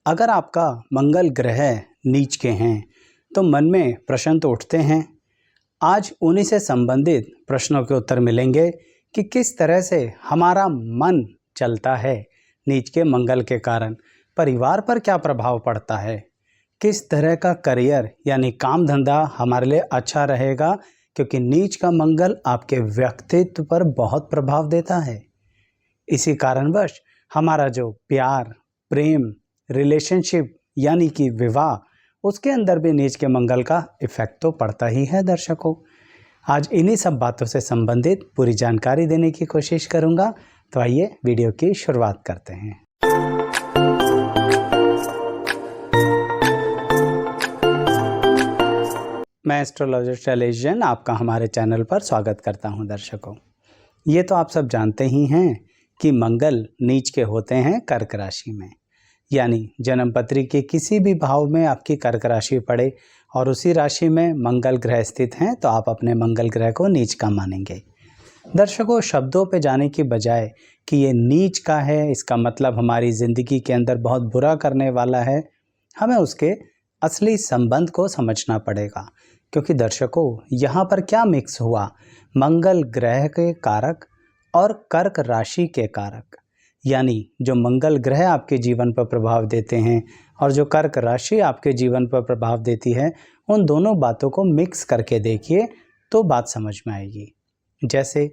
अगर आपका मंगल ग्रह नीच के हैं तो मन में प्रश्न तो उठते हैं। आज उन्हीं से संबंधित प्रश्नों के उत्तर मिलेंगे कि किस तरह से हमारा मन चलता है नीच के मंगल के कारण, परिवार पर क्या प्रभाव पड़ता है, किस तरह का करियर यानी काम धंधा हमारे लिए अच्छा रहेगा, क्योंकि नीच का मंगल आपके व्यक्तित्व पर बहुत प्रभाव देता है। इसी कारणवश हमारा जो प्यार, प्रेम, रिलेशनशिप यानी कि विवाह, उसके अंदर भी नीच के मंगल का इफेक्ट तो पड़ता ही है। दर्शकों, आज इन्हीं सब बातों से संबंधित पूरी जानकारी देने की कोशिश करूंगा। तो आइए वीडियो की शुरुआत करते हैं। मैं एस्ट्रोलॉजिस्ट एलिजन आपका हमारे चैनल पर स्वागत करता हूं। दर्शकों, ये तो आप सब जानते ही हैं कि मंगल नीच के होते हैं कर्क राशि में, यानी जन्मपत्री के किसी भी भाव में आपकी कर्क राशि पड़े और उसी राशि में मंगल ग्रह स्थित हैं तो आप अपने मंगल ग्रह को नीच का मानेंगे। दर्शकों, शब्दों पे जाने की बजाय कि ये नीच का है, इसका मतलब हमारी ज़िंदगी के अंदर बहुत बुरा करने वाला है, हमें उसके असली संबंध को समझना पड़ेगा। क्योंकि दर्शकों, यहाँ पर क्या मिक्स हुआ, मंगल ग्रह के कारक और कर्क राशि के कारक, यानी जो मंगल ग्रह आपके जीवन पर प्रभाव देते हैं और जो कर्क राशि आपके जीवन पर प्रभाव देती है, उन दोनों बातों को मिक्स करके देखिए तो बात समझ में आएगी। जैसे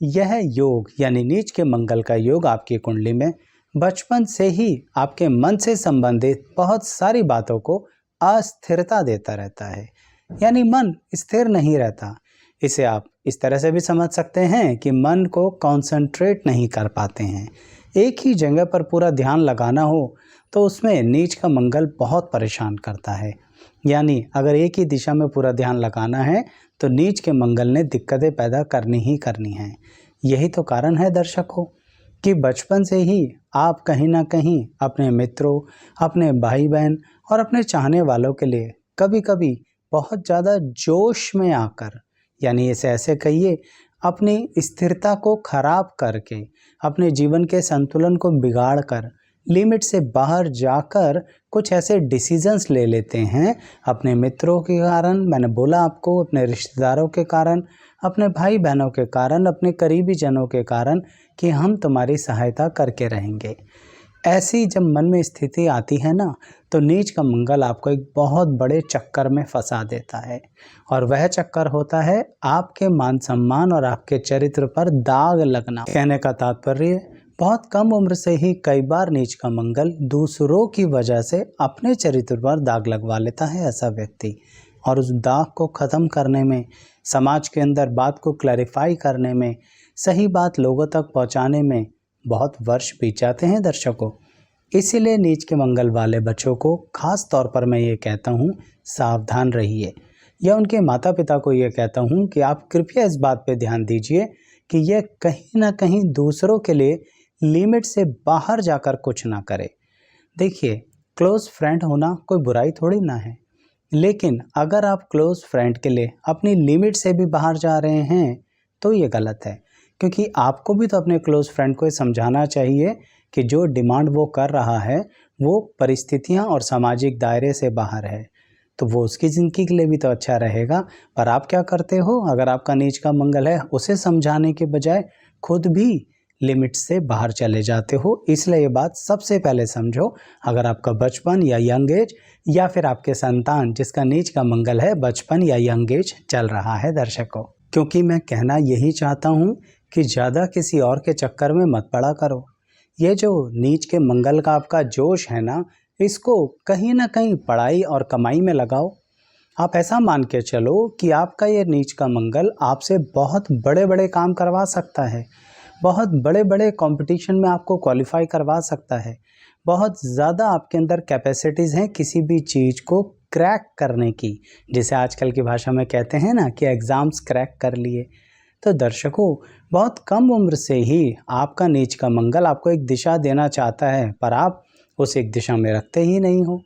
यह योग यानी नीच के मंगल का योग आपकी कुंडली में बचपन से ही आपके मन से संबंधित बहुत सारी बातों को अस्थिरता देता रहता है, यानी मन स्थिर नहीं रहता। इसे आप इस तरह से भी समझ सकते हैं कि मन को कॉन्सेंट्रेट नहीं कर पाते हैं। एक ही जगह पर पूरा ध्यान लगाना हो तो उसमें नीच का मंगल बहुत परेशान करता है। यानी अगर एक ही दिशा में पूरा ध्यान लगाना है तो नीच के मंगल ने दिक्कतें पैदा करनी ही करनी हैं। यही तो कारण है दर्शकों कि बचपन से ही आप कहीं ना कहीं अपने मित्रों, अपने भाई बहन और अपने चाहने वालों के लिए कभी कभी बहुत ज़्यादा जोश में आकर, यानी इसे ऐसे कहिए, अपनी स्थिरता को खराब करके, अपने जीवन के संतुलन को बिगाड़ कर, लिमिट से बाहर जाकर कुछ ऐसे डिसीजंस ले लेते हैं अपने मित्रों के कारण, मैंने बोला आपको, अपने रिश्तेदारों के कारण, अपने भाई बहनों के कारण, अपने करीबी जनों के कारण, कि हम तुम्हारी सहायता करके रहेंगे। ऐसी जब मन में स्थिति आती है ना, तो नीच का मंगल आपको एक बहुत बड़े चक्कर में फंसा देता है, और वह चक्कर होता है आपके मान सम्मान और आपके चरित्र पर दाग लगना। कहने का तात्पर्य, बहुत कम उम्र से ही कई बार नीच का मंगल दूसरों की वजह से अपने चरित्र पर दाग लगवा लेता है ऐसा व्यक्ति, और उस दाग को ख़त्म करने में, समाज के अंदर बात को क्लैरिफाई करने में, सही बात लोगों तक पहुंचाने में बहुत वर्ष बीत जाते हैं। दर्शकों, इसीलिए नीच के मंगल वाले बच्चों को खास तौर पर मैं ये कहता हूँ, सावधान रहिए, या उनके माता पिता को ये कहता हूँ कि आप कृपया इस बात पे ध्यान दीजिए कि यह कहीं ना कहीं दूसरों के लिए लिमिट से बाहर जाकर कुछ ना करे। देखिए, क्लोज फ्रेंड होना कोई बुराई थोड़ी ना है, लेकिन अगर आप क्लोज फ्रेंड के लिए अपनी लिमिट से भी बाहर जा रहे हैं तो ये गलत है। क्योंकि आपको भी तो अपने क्लोज फ्रेंड को समझाना चाहिए कि जो डिमांड वो कर रहा है वो परिस्थितियां और सामाजिक दायरे से बाहर है, तो वो उसकी ज़िंदगी के लिए भी तो अच्छा रहेगा। पर आप क्या करते हो, अगर आपका नीच का मंगल है, उसे समझाने के बजाय खुद भी लिमिट से बाहर चले जाते हो। इसलिए ये बात सबसे पहले समझो। अगर आपका बचपन या यंग एज, या फिर आपके संतान जिसका नीच का मंगल है बचपन या यंग एज चल रहा है दर्शकों, क्योंकि मैं कहना यही चाहता हूँ कि ज़्यादा किसी और के चक्कर में मत पड़ा करो। ये जो नीच के मंगल का आपका जोश है ना, इसको कहीं ना कहीं पढ़ाई और कमाई में लगाओ। आप ऐसा मान के चलो कि आपका ये नीच का मंगल आपसे बहुत बड़े बड़े काम करवा सकता है, बहुत बड़े बड़े कंपटीशन में आपको क्वालिफाई करवा सकता है, बहुत ज़्यादा आपके अंदर कैपेसिटीज़ हैं किसी भी चीज़ को क्रैक करने की, जिसे आजकल की भाषा में कहते हैं ना कि एग्ज़ाम्स क्रैक कर लिए। तो दर्शकों, बहुत कम उम्र से ही आपका नीच का मंगल आपको एक दिशा देना चाहता है, पर आप उस एक दिशा में रखते ही नहीं हो।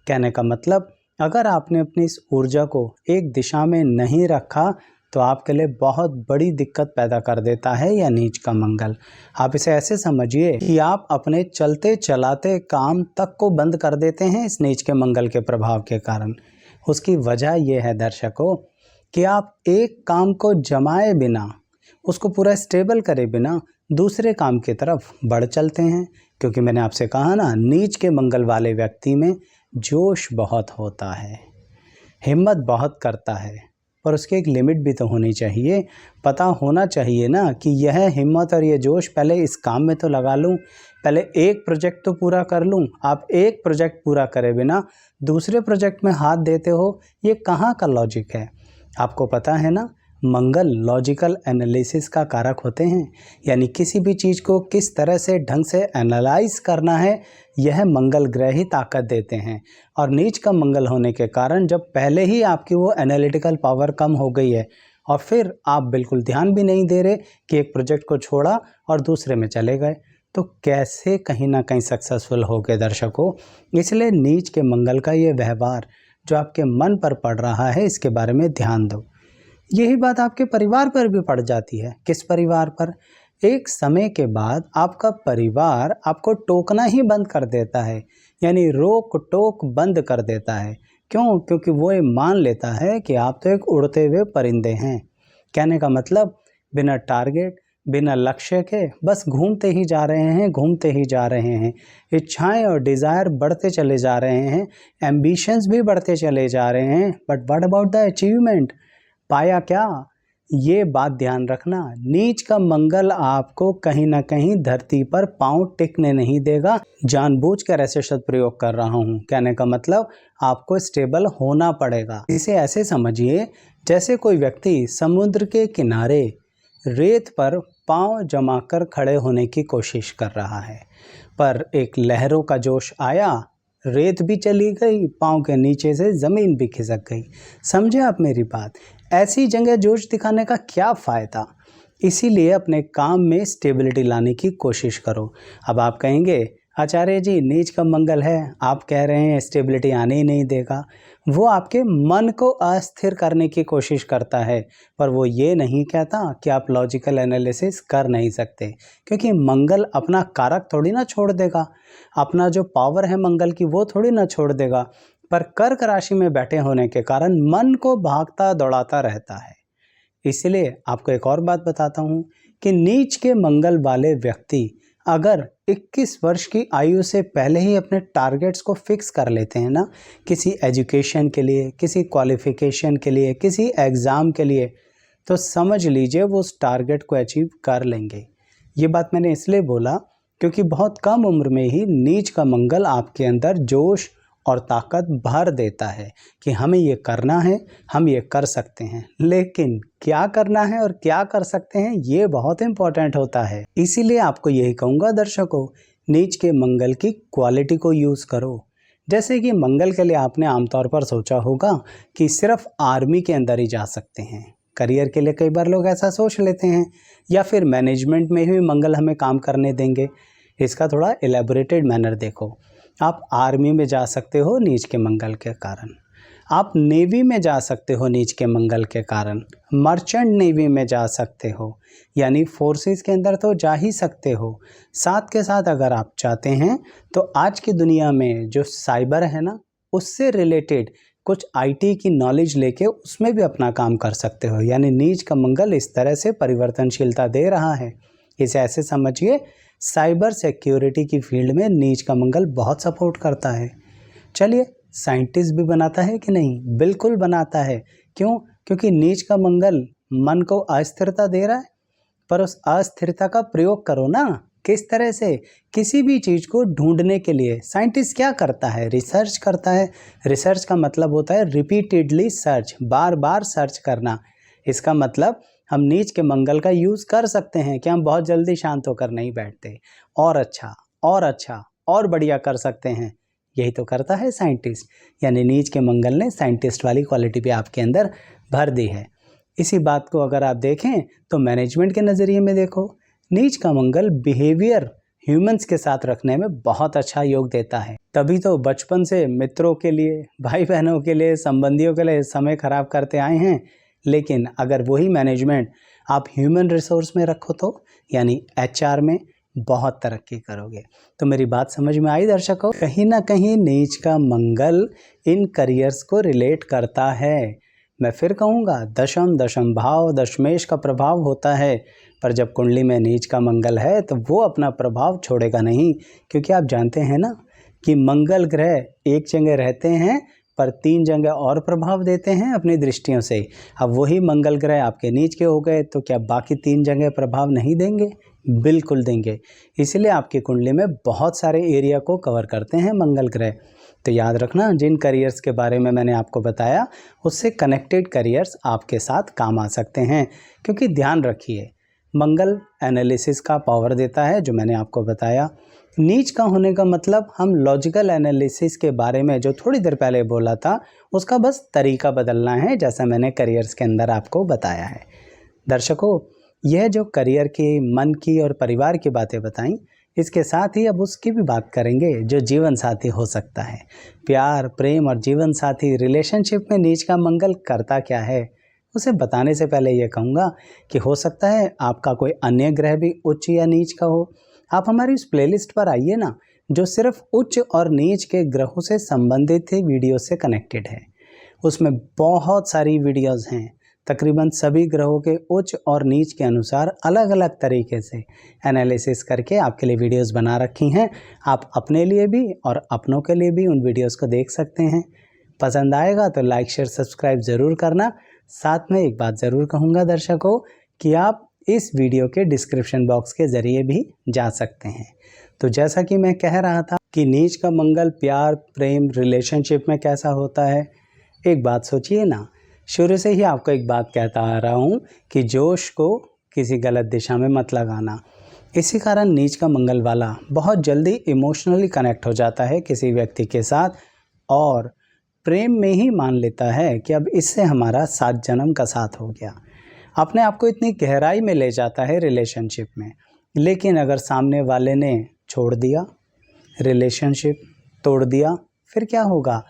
कहने का मतलब, अगर आपने अपनी इस ऊर्जा को एक दिशा में नहीं रखा तो आपके लिए बहुत बड़ी दिक्कत पैदा कर देता है यह नीच का मंगल। आप इसे ऐसे समझिए कि आप अपने चलते चलाते काम तक को बंद कर देते हैं इस नीच के मंगल के प्रभाव के कारण। उसकी वजह यह है दर्शकों कि आप एक काम को जमाए बिना, उसको पूरा स्टेबल करे बिना दूसरे काम की तरफ बढ़ चलते हैं। क्योंकि मैंने आपसे कहा ना, नीच के मंगल वाले व्यक्ति में जोश बहुत होता है, हिम्मत बहुत करता है, पर उसकी एक लिमिट भी तो होनी चाहिए। पता होना चाहिए ना कि यह हिम्मत और ये जोश पहले इस काम में तो लगा लूँ, पहले एक प्रोजेक्ट तो पूरा कर लूँ। आप एक प्रोजेक्ट पूरा करे बिना दूसरे प्रोजेक्ट में हाथ देते हो, ये कहाँ का लॉजिक है? आपको पता है ना, मंगल लॉजिकल एनालिसिस का कारक होते हैं, यानी किसी भी चीज़ को किस तरह से ढंग से एनालाइज करना है, यह मंगल ग्रह ही ताकत देते हैं। और नीच का मंगल होने के कारण जब पहले ही आपकी वो एनालिटिकल पावर कम हो गई है और फिर आप बिल्कुल ध्यान भी नहीं दे रहे कि एक प्रोजेक्ट को छोड़ा और दूसरे में चले गए, तो कैसे कहीं ना कहीं सक्सेसफुल हो गए दर्शकों। इसलिए नीच के मंगल का ये व्यवहार जो आपके मन पर पड़ रहा है, इसके बारे में ध्यान दो। यही बात आपके परिवार पर भी पड़ जाती है। किस परिवार पर? एक समय के बाद आपका परिवार आपको टोकना ही बंद कर देता है, यानी रोक टोक बंद कर देता है। क्यों? क्योंकि वो ये मान लेता है कि आप तो एक उड़ते हुए परिंदे हैं। कहने का मतलब, बिना टारगेट, बिना लक्ष्य के बस घूमते ही जा रहे हैं, घूमते ही जा रहे हैं। इच्छाएं और डिज़ायर बढ़ते चले जा रहे हैं, एम्बिशंस भी बढ़ते चले जा रहे हैं, but what about the achievement? पाया क्या? ये बात ध्यान रखना, नीच का मंगल आपको कहीं ना कहीं धरती पर पांव टिकने नहीं देगा। जानबूझकर ऐसे शब्द प्रयोग कर रहा हूँ, कहने का मतलब आपको स्टेबल होना पड़ेगा। इसे ऐसे समझिए जैसे कोई व्यक्ति समुद्र के किनारे रेत पर पांव जमाकर खड़े होने की कोशिश कर रहा है, पर एक लहरों का जोश आया, रेत भी चली गई, पांव के नीचे से ज़मीन भी खिसक गई। समझे आप मेरी बात? ऐसी जगह जोश दिखाने का क्या फ़ायदा? इसीलिए अपने काम में स्टेबिलिटी लाने की कोशिश करो। अब आप कहेंगे, आचार्य जी नीच का मंगल है, आप कह रहे हैं स्टेबिलिटी आने ही नहीं देगा। वो आपके मन को अस्थिर करने की कोशिश करता है, पर वो ये नहीं कहता कि आप लॉजिकल एनालिसिस कर नहीं सकते, क्योंकि मंगल अपना कारक थोड़ी ना छोड़ देगा, अपना जो पावर है मंगल की वो थोड़ी ना छोड़ देगा। पर कर्क राशि में बैठे होने के कारण मन को भागता दौड़ाता रहता है। इसलिए आपको एक और बात बताता हूँ कि नीच के मंगल वाले व्यक्ति अगर 21 वर्ष की आयु से पहले ही अपने टारगेट्स को फिक्स कर लेते हैं ना, किसी एजुकेशन के लिए, किसी क्वालिफिकेशन के लिए, किसी एग्ज़ाम के लिए, तो समझ लीजिए वो उस टारगेट को अचीव कर लेंगे। ये बात मैंने इसलिए बोला क्योंकि बहुत कम उम्र में ही नीच का मंगल आपके अंदर जोश और ताकत भर देता है कि हमें ये करना है, हम ये कर सकते हैं। लेकिन क्या करना है और क्या कर सकते हैं, ये बहुत इंपॉर्टेंट होता है। इसीलिए आपको यही कहूँगा दर्शकों, नीच के मंगल की क्वालिटी को यूज़ करो। जैसे कि मंगल के लिए आपने आमतौर पर सोचा होगा कि सिर्फ आर्मी के अंदर ही जा सकते हैं। करियर के लिए कई बार लोग ऐसा सोच लेते हैं, या फिर मैनेजमेंट में ही मंगल हमें काम करने देंगे। इसका थोड़ा एलेबोरेटेड मैनर देखो। आप आर्मी में जा सकते हो नीच के मंगल के कारण, आप नेवी में जा सकते हो नीच के मंगल के कारण, मर्चेंट नेवी में जा सकते हो, यानी फोर्सेस के अंदर तो जा ही सकते हो। साथ के साथ अगर आप चाहते हैं तो आज की दुनिया में जो साइबर है ना, उससे रिलेटेड कुछ आईटी की नॉलेज लेके उसमें भी अपना काम कर सकते हो। यानी नीच का मंगल इस तरह से परिवर्तनशीलता दे रहा है। इसे ऐसे समझिए, साइबर सिक्योरिटी की फील्ड में नीच का मंगल बहुत सपोर्ट करता है। चलिए, साइंटिस्ट भी बनाता है कि नहीं? बिल्कुल बनाता है। क्यों? क्योंकि नीच का मंगल मन को अस्थिरता दे रहा है, पर उस अस्थिरता का प्रयोग करो ना। किस तरह से? किसी भी चीज़ को ढूंढने के लिए साइंटिस्ट क्या करता है? रिसर्च करता है। रिसर्च का मतलब होता है रिपीटेडली सर्च, बार बार सर्च करना। इसका मतलब हम नीच के मंगल का यूज़ कर सकते हैं कि हम बहुत जल्दी शांत होकर नहीं बैठते, और अच्छा और बढ़िया कर सकते हैं। यही तो करता है साइंटिस्ट। यानी नीच के मंगल ने साइंटिस्ट वाली क्वालिटी भी आपके अंदर भर दी है। इसी बात को अगर आप देखें तो मैनेजमेंट के नज़रिए में देखो, नीच का मंगल बिहेवियर ह्यूमंस के साथ रखने में बहुत अच्छा योग देता है। तभी तो बचपन से मित्रों के लिए, भाई बहनों के लिए, संबंधियों के लिए समय खराब करते आए हैं लेकिन अगर वही मैनेजमेंट आप ह्यूमन रिसोर्स में रखो तो यानी HR में बहुत तरक्की करोगे। तो मेरी बात समझ में आई दर्शकों? कहीं ना कहीं नीच का मंगल इन करियर्स को रिलेट करता है। मैं फिर कहूँगा, दशम भाव दशमेश का प्रभाव होता है, पर जब कुंडली में नीच का मंगल है तो वो अपना प्रभाव छोड़ेगा नहीं, क्योंकि आप जानते हैं ना कि मंगल ग्रह एक जगह रहते हैं पर 3 जगह और प्रभाव देते हैं अपनी दृष्टियों से। अब वही मंगल ग्रह आपके नीच के हो गए तो क्या बाकी 3 जगह प्रभाव नहीं देंगे? बिल्कुल देंगे। इसलिए आपकी कुंडली में बहुत सारे एरिया को कवर करते हैं मंगल ग्रह। तो याद रखना, जिन करियर्स के बारे में मैंने आपको बताया उससे कनेक्टेड करियर्स आपके साथ काम आ सकते हैं, क्योंकि ध्यान रखिए मंगल एनालिसिस का पावर देता है जो मैंने आपको बताया। नीच का होने का मतलब हम लॉजिकल एनालिसिस के बारे में जो थोड़ी देर पहले बोला था उसका बस तरीका बदलना है, जैसा मैंने करियर्स के अंदर आपको बताया है। दर्शकों, यह जो करियर की, मन की और परिवार की बातें बताई, इसके साथ ही अब उसकी भी बात करेंगे जो जीवन साथी हो सकता है। प्यार, प्रेम और जीवन साथी रिलेशनशिप में नीच का मंगल करता क्या है, उसे बताने से पहले ये कहूँगा कि हो सकता है आपका कोई अन्य ग्रह भी उच्च या नीच का हो। आप हमारी इस प्लेलिस्ट पर आइए ना, जो सिर्फ उच्च और नीच के ग्रहों से संबंधित वीडियो से कनेक्टेड है। उसमें बहुत सारी वीडियोज़ हैं, तकरीबन सभी ग्रहों के उच्च और नीच के अनुसार अलग अलग तरीके से एनालिसिस करके आपके लिए वीडियोस बना रखी हैं। आप अपने लिए भी और अपनों के लिए भी उन वीडियोस को देख सकते हैं। पसंद आएगा तो लाइक शेयर सब्सक्राइब ज़रूर करना। साथ में एक बात ज़रूर कहूँगा दर्शकों कि आप इस वीडियो के डिस्क्रिप्शन बॉक्स के ज़रिए भी जा सकते हैं। तो जैसा कि मैं कह रहा था कि नीच का मंगल प्यार, प्रेम, रिलेशनशिप में कैसा होता है, एक बात सोचिए ना। शुरू से ही आपको एक बात कहता आ रहा हूँ कि जोश को किसी गलत दिशा में मत लगाना। इसी कारण नीच का मंगल वाला बहुत जल्दी इमोशनली कनेक्ट हो जाता है किसी व्यक्ति के साथ और प्रेम में ही मान लेता है कि अब इससे हमारा 7 जन्म का साथ हो गया। अपने आप को इतनी गहराई में ले जाता है रिलेशनशिप में। लेकिन अगर सामने वाले ने छोड़ दिया, रिलेशनशिप तोड़ दिया, फिर क्या होगा?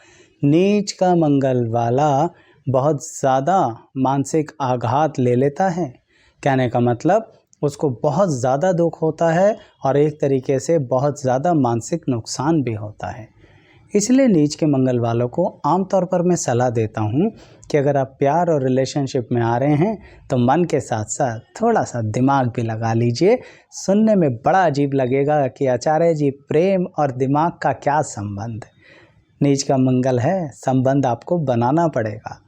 नीच का मंगल वाला बहुत ज़्यादा मानसिक आघात ले लेता है। कहने का मतलब उसको बहुत ज़्यादा दुख होता है और एक तरीके से बहुत ज़्यादा मानसिक नुकसान भी होता है। इसलिए नीच के मंगल वालों को आमतौर पर मैं सलाह देता हूँ कि अगर आप प्यार और रिलेशनशिप में आ रहे हैं तो मन के साथ साथ थोड़ा सा दिमाग भी लगा लीजिए। सुनने में बड़ा अजीब लगेगा कि आचार्य जी, प्रेम और दिमाग का क्या संबंध? नीच का मंगल है, संबंध आपको बनाना पड़ेगा।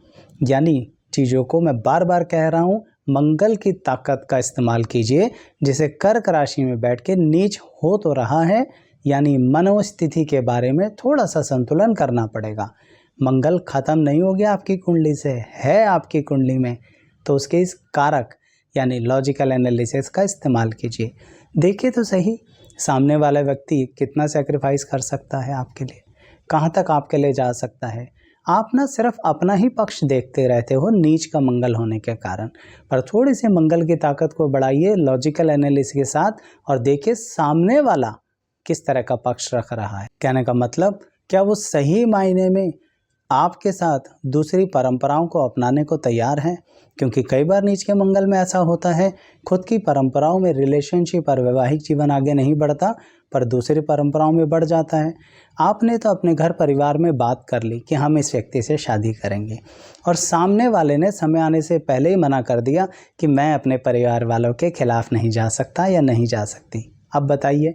यानी चीज़ों को मैं बार बार कह रहा हूँ, मंगल की ताकत का इस्तेमाल कीजिए, जिसे कर्क राशि में बैठ के नीच हो तो रहा है, यानी मनोस्थिति के बारे में थोड़ा सा संतुलन करना पड़ेगा। मंगल खत्म नहीं हो गया आपकी कुंडली से, है आपकी कुंडली में, तो उसके इस कारक यानी लॉजिकल एनालिसिस का इस्तेमाल कीजिए। देखिए तो सही, सामने वाला व्यक्ति कितना सेक्रीफाइस कर सकता है आपके लिए, कहाँ तक आपके लिए जा सकता है। आप ना सिर्फ अपना ही पक्ष देखते रहते हो नीच का मंगल होने के कारण, पर थोड़ी सी मंगल की ताकत को बढ़ाइए लॉजिकल एनालिसिस के साथ और देखिए सामने वाला किस तरह का पक्ष रख रहा है। कहने का मतलब, क्या वो सही मायने में आपके साथ दूसरी परंपराओं को अपनाने को तैयार है? क्योंकि कई बार नीच के मंगल में ऐसा होता है, खुद की परंपराओं में रिलेशनशिप और वैवाहिक जीवन आगे नहीं बढ़ता, पर दूसरी परंपराओं में बढ़ जाता है। आपने तो अपने घर परिवार में बात कर ली कि हम इस व्यक्ति से शादी करेंगे, और सामने वाले ने समय आने से पहले ही मना कर दिया कि मैं अपने परिवार वालों के खिलाफ नहीं जा सकता या नहीं जा सकती। अब बताइए,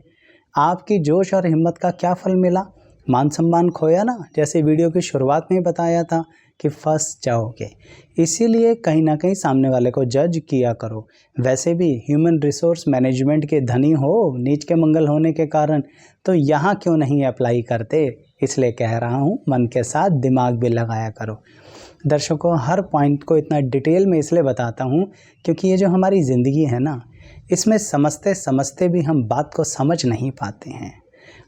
आपकी जोश और हिम्मत का क्या फल मिला? मान सम्मान खोया ना, जैसे वीडियो की शुरुआत में बताया था कि फंस जाओगे। इसीलिए कहीं ना कहीं सामने वाले को जज किया करो। वैसे भी ह्यूमन रिसोर्स मैनेजमेंट के धनी हो नीच के मंगल होने के कारण, तो यहाँ क्यों नहीं अप्लाई करते? इसलिए कह रहा हूँ, मन के साथ दिमाग भी लगाया करो। दर्शकों, हर पॉइंट को इतना डिटेल में इसलिए बताता हूँ क्योंकि ये जो हमारी ज़िंदगी है ना, इसमें समझते समझते भी हम बात को समझ नहीं पाते हैं।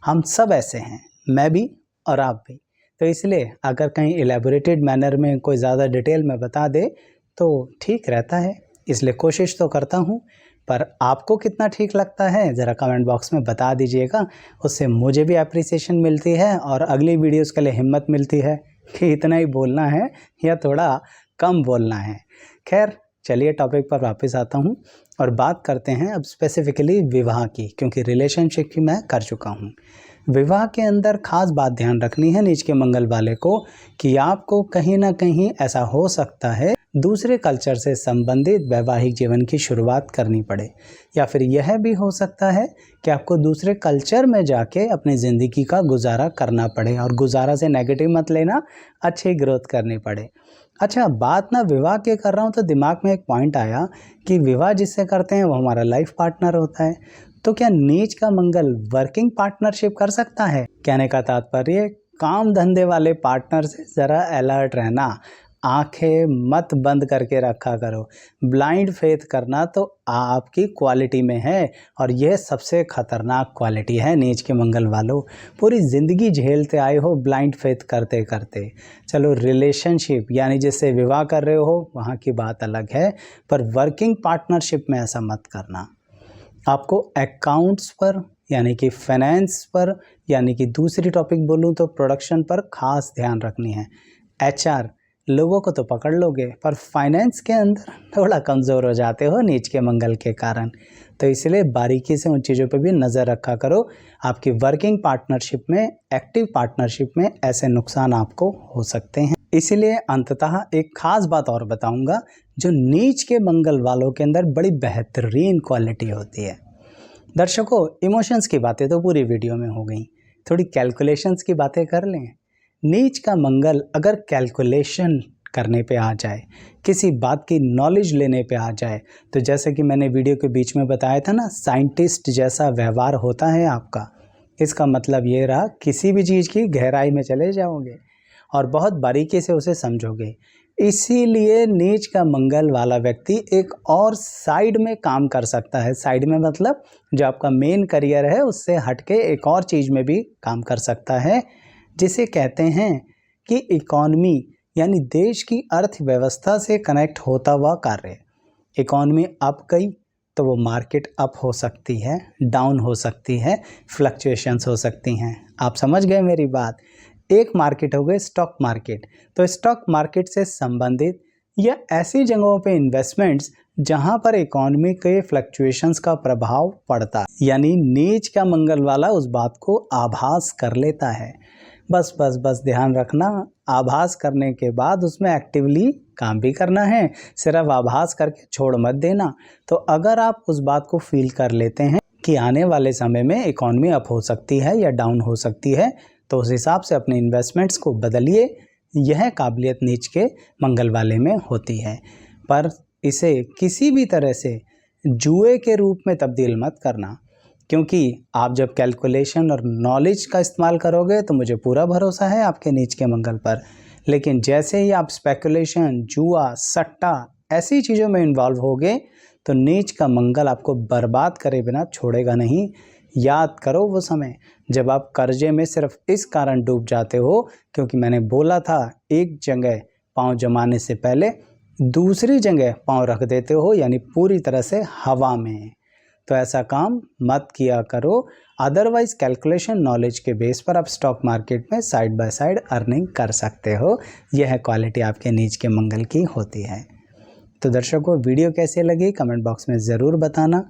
हम सब ऐसे हैं, मैं भी और आप भी। तो इसलिए अगर कहीं एलेबोरेटेड मैनर में कोई ज़्यादा डिटेल में बता दे तो ठीक रहता है, इसलिए कोशिश तो करता हूँ। पर आपको कितना ठीक लगता है ज़रा कमेंट बॉक्स में बता दीजिएगा, उससे मुझे भी अप्रिसिएशन मिलती है और अगली वीडियोज़ के लिए हिम्मत मिलती है कि इतना ही बोलना है या थोड़ा कम बोलना है। खैर चलिए टॉपिक पर वापस आता हूँ और बात करते हैं अब स्पेसिफिकली विवाह की, क्योंकि रिलेशनशिप की मैं कर चुका हूँ। विवाह के अंदर खास बात ध्यान रखनी है नीच के मंगल वाले को कि आपको कहीं ना कहीं ऐसा हो सकता है दूसरे कल्चर से संबंधित वैवाहिक जीवन की शुरुआत करनी पड़े, या फिर यह भी हो सकता है कि आपको दूसरे कल्चर में जाके अपनी ज़िंदगी का गुजारा करना पड़े। और गुजारा से नेगेटिव मत लेना, अच्छी ग्रोथ करनी पड़े। अच्छा, बात ना विवाह के कर रहा हूँ तो दिमाग में एक पॉइंट आया कि विवाह जिससे करते हैं वो हमारा लाइफ पार्टनर होता है, तो क्या नीच का मंगल वर्किंग पार्टनरशिप कर सकता है? कहने का तात्पर्य काम धंधे वाले पार्टनर से ज़रा अलर्ट रहना, आंखें मत बंद करके रखा करो। ब्लाइंड फेथ करना तो आपकी क्वालिटी में है, और यह सबसे खतरनाक क्वालिटी है नीच के मंगल वालों। पूरी ज़िंदगी झेलते आए हो ब्लाइंड फेथ करते करते। चलो रिलेशनशिप यानी जिससे विवाह कर रहे हो वहाँ की बात अलग है, पर वर्किंग पार्टनरशिप में ऐसा मत करना। आपको अकाउंट्स पर यानी कि फाइनेंस पर, यानी कि दूसरी टॉपिक बोलूँ तो प्रोडक्शन पर खास ध्यान रखनी है। एचआर लोगों को तो पकड़ लोगे, पर फाइनेंस के अंदर थोड़ा कमज़ोर हो जाते हो नीच के मंगल के कारण, तो इसलिए बारीकी से उन चीज़ों पे भी नज़र रखा करो। आपकी वर्किंग पार्टनरशिप में, एक्टिव पार्टनरशिप में ऐसे नुकसान आपको हो सकते हैं। इसीलिए अंततः एक खास बात और बताऊंगा जो नीच के मंगल वालों के अंदर बड़ी बेहतरीन क्वालिटी होती है। दर्शकों, इमोशंस की बातें तो पूरी वीडियो में हो गई, थोड़ी कैलकुलेशंस की बातें कर लें। नीच का मंगल अगर कैलकुलेशन करने पे आ जाए, किसी बात की नॉलेज लेने पे आ जाए, तो जैसे कि मैंने वीडियो के बीच में बताया था ना, साइंटिस्ट जैसा व्यवहार होता है आपका। इसका मतलब ये रहा, किसी भी चीज़ की गहराई में चले जाओगे और बहुत बारीकी से उसे समझोगे। इसीलिए नीच का मंगल वाला व्यक्ति एक और साइड में काम कर सकता है। साइड में मतलब जो आपका मेन करियर है उससे हटके एक और चीज़ में भी काम कर सकता है, जिसे कहते हैं कि इकॉनमी यानी देश की अर्थव्यवस्था से कनेक्ट होता हुआ कार्य। इकॉनमी अप गई तो वो मार्केट अप हो सकती है, डाउन हो सकती है, फ्लक्चुएशंस हो सकती हैं। आप समझ गए मेरी बात। एक मार्केट हो गई स्टॉक मार्केट, तो स्टॉक मार्केट से संबंधित या ऐसी जगहों पे इन्वेस्टमेंट्स जहां पर इकॉनमी के फ्लक्चुएशंस का प्रभाव पड़ता, यानी नीच का मंगल वाला उस बात को आभास कर लेता है। बस ध्यान रखना, आभास करने के बाद उसमें एक्टिवली काम भी करना है, सिर्फ आभास करके छोड़ मत देना। तो अगर आप उस बात को फील कर लेते हैं कि आने वाले समय में इकॉनमी अप हो सकती है या डाउन हो सकती है, तो उस हिसाब से अपने इन्वेस्टमेंट्स को बदलिए। यह काबिलियत नीच के मंगल वाले में होती है, पर इसे किसी भी तरह से जुए के रूप में तब्दील मत करना, क्योंकि आप जब कैलकुलेशन और नॉलेज का इस्तेमाल करोगे तो मुझे पूरा भरोसा है आपके नीच के मंगल पर। लेकिन जैसे ही आप स्पेकुलेशन, जुआ, सट्टा ऐसी चीज़ों में इन्वॉल्व होगे तो नीच का मंगल आपको बर्बाद करे बिना छोड़ेगा नहीं। याद करो वो समय जब आप कर्जे में सिर्फ इस कारण डूब जाते हो क्योंकि मैंने बोला था एक जगह पाँव जमाने से पहले दूसरी जगह पाँव रख देते हो, यानी पूरी तरह से हवा में। तो ऐसा काम मत किया करो। अदरवाइज कैलकुलेशन नॉलेज के बेस पर आप स्टॉक मार्केट में साइड बाय साइड अर्निंग कर सकते हो। यह क्वालिटी आपके नीच के मंगल की होती है। तो दर्शकों, वीडियो कैसे लगी कमेंट बॉक्स में ज़रूर बताना।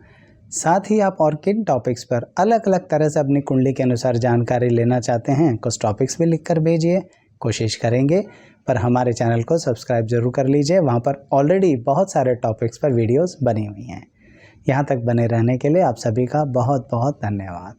साथ ही आप और किन टॉपिक्स पर अलग अलग तरह से अपनी कुंडली के अनुसार जानकारी लेना चाहते हैं, कुछ टॉपिक्स भी लिख कर भेजिए, कोशिश करेंगे। पर हमारे चैनल को सब्सक्राइब जरूर कर लीजिए, वहाँ पर ऑलरेडी बहुत सारे टॉपिक्स पर वीडियोस बनी हुई हैं। यहाँ तक बने रहने के लिए आप सभी का बहुत बहुत धन्यवाद।